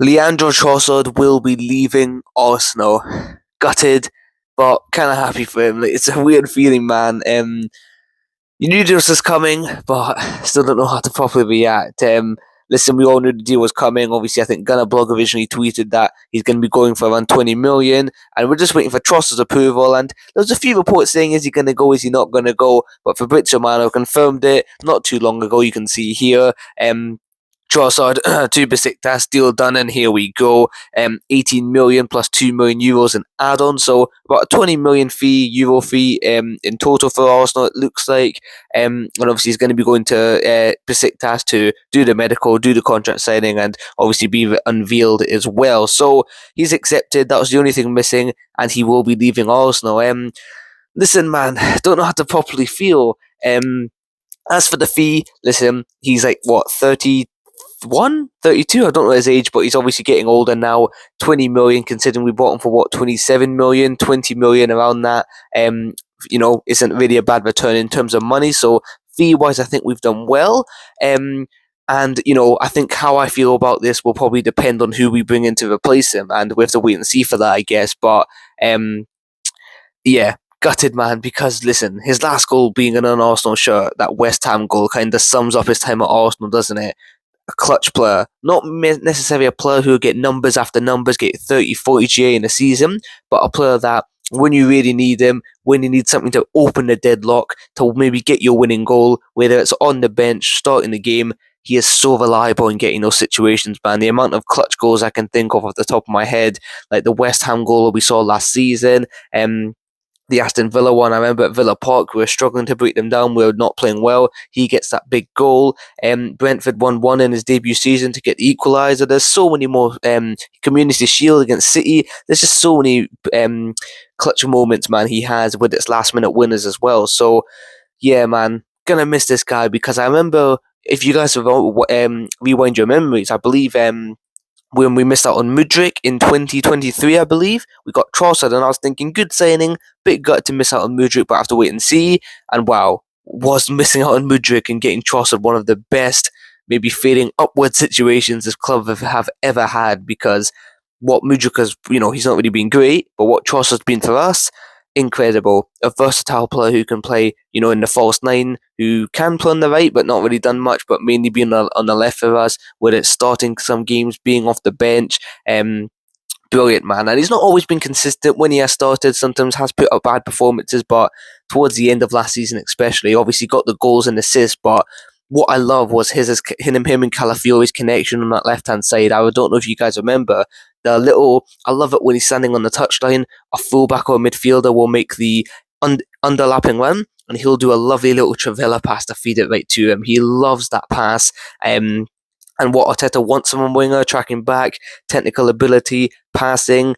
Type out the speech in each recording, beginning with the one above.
Leandro Trossard will be leaving Arsenal. Gutted, but kind of happy for him. Like, it's a weird feeling, man. You knew this was coming, but still don't know how to properly react. Listen, we all knew the deal was coming. Obviously, I think Gunnar Blog originally tweeted that he's going to be going for around 20 million, and we're just waiting for Trossard's approval. And there's a few reports saying, is he going to go, is he not going to go? But Fabrizio Romano confirmed it not too long ago. You can see here. Trossard to Besiktas, deal done, and here we go. 18 million plus 2 million euros in add-on, so about a 20 million euro fee in total for Arsenal. It looks like, and obviously he's going to be going to Besiktas to do the medical, do the contract signing, and obviously be unveiled as well. So he's accepted. That was the only thing missing, and he will be leaving Arsenal. Listen, man, don't know how to properly feel. As for the fee, listen, he's like what 32. I don't know his age, but he's obviously getting older now. 20 million, considering we bought him for what, 27 million, 20 million around that. Isn't really a bad return in terms of money. So fee wise, I think we've done well. And I think how I feel about this will probably depend on who we bring in to replace him, and we have to wait and see for that, I guess. But yeah, gutted, man, because listen, his last goal being in an Arsenal shirt, that West Ham goal, kind of sums up his time at Arsenal, doesn't it? A clutch player, not necessarily a player who will get numbers after numbers, get 30, 40 GA in a season, but a player that when you really need him, when you need something to open the deadlock, to maybe get your winning goal, whether it's on the bench, starting the game, he is so reliable in getting those situations, man. The amount of clutch goals I can think of off the top of my head, like the West Ham goal we saw last season, the Aston Villa one, I remember at Villa Park, we were struggling to break them down. We were not playing well. He gets that big goal. Brentford won 1 in his debut season to get the equaliser. There's so many more Community Shield against City. There's just so many clutch moments, man, he has with its last minute winners as well. So, yeah, man, gonna miss this guy because I remember, if you guys have rewind your memories, I believe when we missed out on Mudryk in 2023, I believe. We got Trossard, and I was thinking, good signing, bit gutted to miss out on Mudryk, but I have to wait and see. And wow, was missing out on Mudryk and getting Trossard one of the best, maybe fading upward situations this club have ever had, because what Mudryk has, he's not really been great, but what Trossard's been for us, incredible. A versatile player who can play, in the false nine, who can play on the right, but not really done much, but mainly being on the left for us, whether it's starting some games, being off the bench. Brilliant, man. And he's not always been consistent when he has started. Sometimes has put up bad performances, but towards the end of last season especially, obviously got the goals and assists, but what I love was him and Calafiori's connection on that left-hand side. I don't know if you guys remember, I love it when he's standing on the touchline, a fullback or a midfielder will make the underlapping run, and he'll do a lovely little Travella pass to feed it right to him. He loves that pass. And what Arteta wants from a winger, tracking back, technical ability, passing.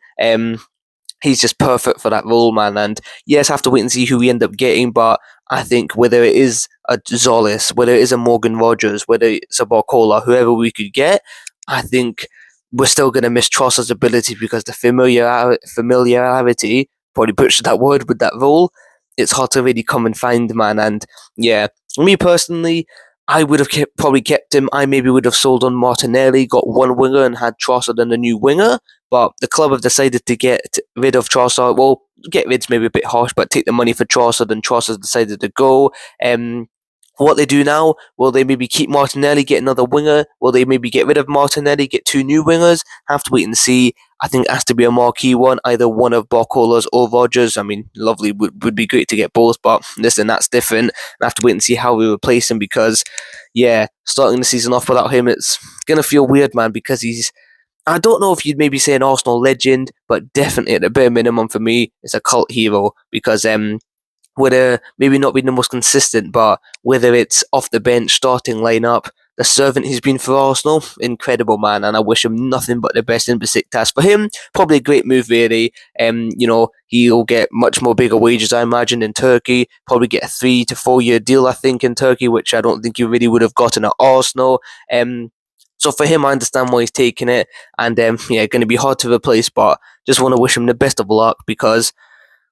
He's just perfect for that role, man. And yes, have to wait and see who we end up getting, but I think whether it is a Zolis, whether it is a Morgan Rogers, whether it's a Barcola, whoever we could get, I think we're still going to miss Trossard's ability, because the familiarity, probably butchered that word with that role, it's hard to really come and find, man. And yeah, me personally, I would have probably kept him. I maybe would have sold on Martinelli, got one winger, and had Trossard and a new winger. But the club have decided to get rid of Trossard. Well, get rid's maybe a bit harsh, but take the money for Trossard, and Trossard decided to go. What they do now, will they maybe keep Martinelli, get another winger? Will they maybe get rid of Martinelli, get 2 new wingers? Have to wait and see. I think it has to be a marquee one, either one of Barcola's or Rogers. I mean, lovely, would be great to get both, but listen, that's different. I have to wait and see how we replace him, because, yeah, starting the season off without him, it's going to feel weird, man, because I don't know if you'd maybe say an Arsenal legend, but definitely at the bare minimum for me, it's a cult hero, because whether maybe not being the most consistent, but whether it's off the bench, starting lineup, the servant he's been for Arsenal, incredible, man, and I wish him nothing but the best in Besiktas. For him, probably a great move, really. He'll get much more bigger wages, I imagine, in Turkey. Probably get a 3 to 4 year deal, I think, in Turkey, which I don't think he really would have gotten at Arsenal. So for him, I understand why he's taking it, and going to be hard to replace, but just want to wish him the best of luck, because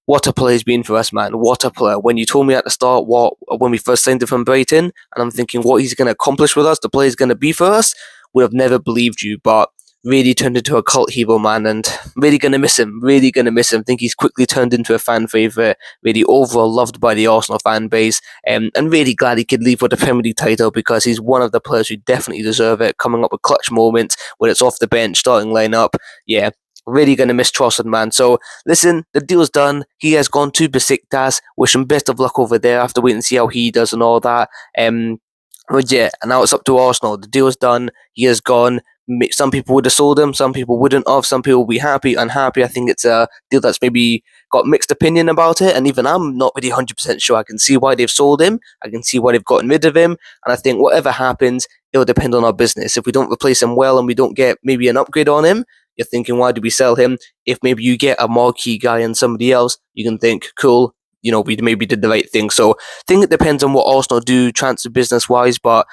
what a player he's been for us, man. What a player. When you told me at the start when we first signed him from Brighton, and I'm thinking what he's going to accomplish with us, the player he's going to be for us, would have never believed you. But really turned into a cult hero, man, and really gonna miss him. Really gonna miss him. I think he's quickly turned into a fan favourite, really overall loved by the Arsenal fan base, and really glad he could leave with the Premier League title because he's one of the players who definitely deserve it, coming up with clutch moments when it's off the bench, starting lineup. Yeah, really going to miss Trossard, man. So, listen, the deal's done. He has gone to Besiktas. Wish him best of luck over there. I have to wait and see how he does and all that. But yeah, and now it's up to Arsenal. The deal's done. He has gone. Some people would have sold him. Some people wouldn't have. Some people will be happy, unhappy. I think it's a deal that's maybe got mixed opinion about it. And even I'm not really 100% sure. I can see why they've sold him. I can see why they've gotten rid of him. And I think whatever happens, it'll depend on our business. If we don't replace him well and we don't get maybe an upgrade on him, you're thinking, why do we sell him? If maybe you get a marquee guy and somebody else, you can think, cool, we maybe did the right thing. So I think it depends on what Arsenal do transfer business-wise, but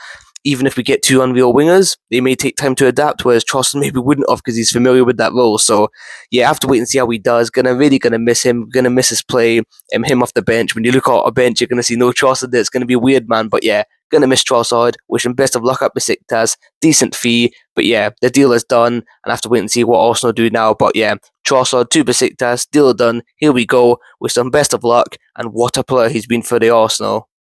even if we get two unreal wingers, they may take time to adapt, whereas Trossard maybe wouldn't have because he's familiar with that role. So, yeah, I have to wait and see how he does. Really gonna miss him. Gonna miss his play, him off the bench. When you look at a bench, you're gonna see no Trossard there. It's gonna be weird, man. But yeah, gonna miss Trossard. Wish him best of luck at Besiktas. Decent fee. But yeah, the deal is done, and I have to wait and see what Arsenal do now. But yeah, Trossard to Besiktas, deal done. Here we go. Wish him best of luck, and what a player he's been for the Arsenal.